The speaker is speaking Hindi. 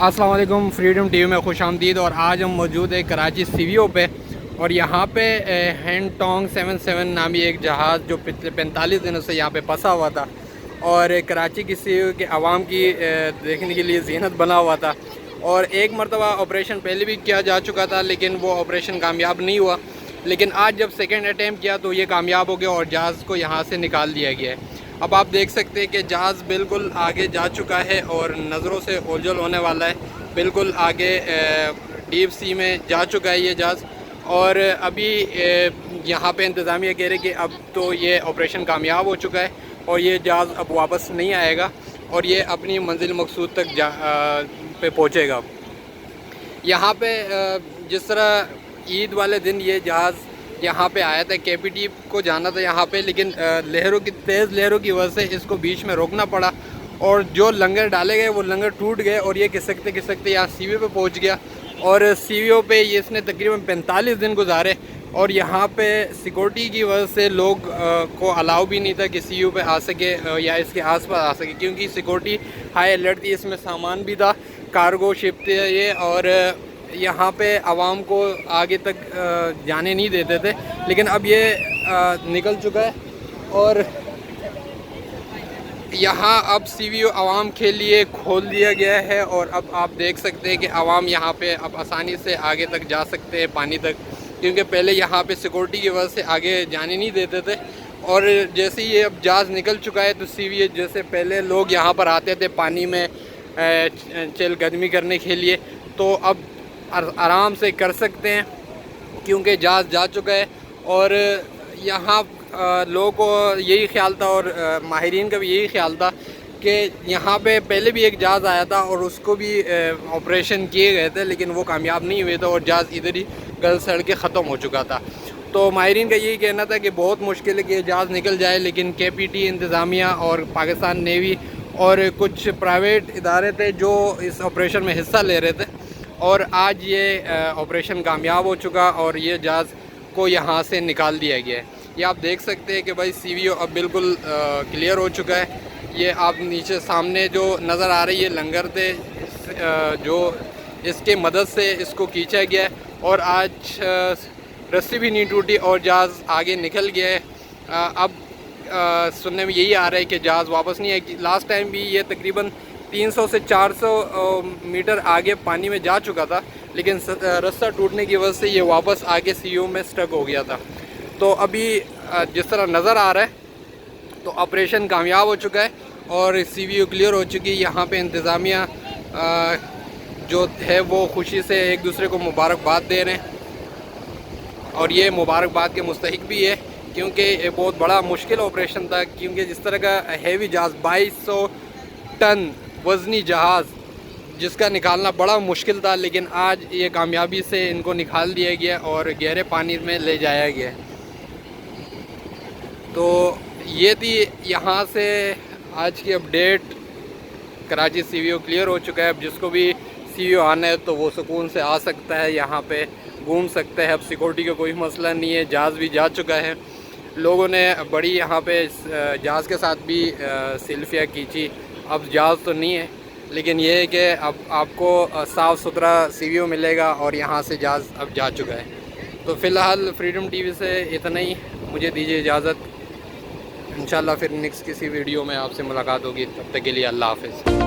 अस्सलाम वालेकुम, फ्रीडम टीवी में खुश आमदीद। और आज हम मौजूद है कराची सीवीओ पे और यहाँ पे हैंडटोंग 77 नामी एक जहाज़ जो पिछले 45 दिनों से यहाँ पे फंसा हुआ था और कराची की सीवीओ के आवाम की देखने के लिए ज़ीनत बना हुआ था। और एक मरतबा ऑपरेशन पहले भी किया जा चुका था लेकिन वो ऑपरेशन कामयाब नहीं हुआ, लेकिन आज जब सेकेंड अटैम्प्ट किया तो ये कामयाब हो गया और जहाज़ को यहाँ से निकाल दिया गया है। अब आप देख सकते हैं कि जहाज़ बिल्कुल आगे जा चुका है और नज़रों से ओझल होने वाला है। बिल्कुल आगे डीप सी में जा चुका है ये जहाज़ और अभी यहाँ पे इंतज़ामिया कह रहे कि अब तो ये ऑपरेशन कामयाब हो चुका है और ये जहाज़ अब वापस नहीं आएगा और ये अपनी मंजिल मकसूद तक पे पहुँचेगा। यहाँ पे जिस तरह ईद वाले दिन ये जहाज़ यहाँ पे आया था, केपीटी को जाना था यहाँ पे, लेकिन तेज़ लहरों की वजह से इसको बीच में रोकना पड़ा और जो लंगर डाले गए वो लंगर टूट गए और ये खिसकते यहाँ सीवीओ पे पहुँच गया। और सीवीओ पे ये इसने तकरीबन 45 दिन गुजारे और यहाँ पे सिक्योरिटी की वजह से लोग को अलाउ भी नहीं था कि सीवीओ पे आ सके या इसके आसपास आ सके, क्योंकि सिक्योरिटी हाई अलर्ट थी। इसमें सामान भी था, कार्गो शिप थे ये, और यहाँ पे आवाम को आगे तक जाने नहीं देते थे। लेकिन अब ये निकल चुका है और यहाँ अब सीवीओ आवाम के लिए खोल दिया गया है और अब आप देख सकते हैं कि आवाम यहाँ पे अब आसानी से आगे तक जा सकते हैं पानी तक, क्योंकि पहले यहाँ पे सिक्योरिटी की वजह से आगे जाने नहीं देते थे। और जैसे ही ये अब जहाज़ निकल चुका है तो सीवीओ, जैसे पहले लोग यहाँ पर आते थे पानी में चहलकदमी करने के लिए, तो अब आराम से कर सकते हैं क्योंकि जहाज़ जा चुका है। और यहाँ लोगों को यही ख्याल था और माहिरीन का भी यही ख्याल था कि यहाँ पे पहले भी एक जहाज़ आया था और उसको भी ऑपरेशन किए गए थे लेकिन वो कामयाब नहीं हुए थे और जहाज़ इधर ही गल सड़ के ख़त्म हो चुका था। तो माहिरीन का यही कहना था कि बहुत मुश्किल है कि जहाज़ निकल जाए, लेकिन केपीटी, इंतज़ामिया और पाकिस्तान नेवी और कुछ प्राइवेट इदारे थे जो इस ऑपरेशन में हिस्सा ले रहे थे और आज ये ऑपरेशन कामयाब हो चुका और ये जहाज़ को यहाँ से निकाल दिया गया है। ये आप देख सकते हैं कि भाई सीवीओ अब बिल्कुल क्लियर हो चुका है। ये आप नीचे सामने जो नज़र आ रही है लंगर थे जो इसके मदद से इसको खींचा गया है और आज रस्सी भी नहीं टूटी और जहाज़ आगे निकल गया है। अब सुनने में यही आ रहा है कि जहाज़ वापस नहीं आएगी। लास्ट टाइम भी ये तकरीबन 300 से 400 मीटर आगे पानी में जा चुका था, लेकिन रास्ता टूटने की वजह से ये वापस आगे सीवीओ में स्टक हो गया था। तो अभी जिस तरह नज़र आ रहा है तो ऑपरेशन कामयाब हो चुका है और सीवीओ क्लियर हो चुकी है। यहाँ पे इंतज़ामिया जो है वो खुशी से एक दूसरे को मुबारकबाद दे रहे हैं और ये मुबारकबाद के मुस्तहिक भी है क्योंकि ये बहुत बड़ा मुश्किल ऑपरेशन था, क्योंकि जिस तरह का हैवी जहाज़ 2200 टन वज़नी जहाज़ जिसका निकालना बड़ा मुश्किल था, लेकिन आज ये कामयाबी से इनको निकाल दिया गया और गहरे पानी में ले जाया गया। तो ये थी यहाँ से आज की अपडेट। कराची सीवीओ क्लियर हो चुका है। अब जिसको भी सीवीओ आना है तो वो सुकून से आ सकता है, यहाँ पे घूम सकता है। अब सिक्योरिटी का कोई मसला नहीं है, जहाज़ भी जा चुका है। लोगों ने बड़ी यहाँ पे जहाज़ के साथ भी सेल्फियाँ खींची। अब जहाज़ तो नहीं है, लेकिन ये है कि अब आपको साफ़ सुथरा सीवीओ मिलेगा और यहाँ से जहाज़ अब जा चुका है। तो फ़िलहाल फ्रीडम टीवी से इतना ही, मुझे दीजिए इजाज़त। इंशाल्लाह फिर नेक्स्ट किसी वीडियो में आपसे मुलाकात होगी। तब तक के लिए अल्लाह हाफ़िज़।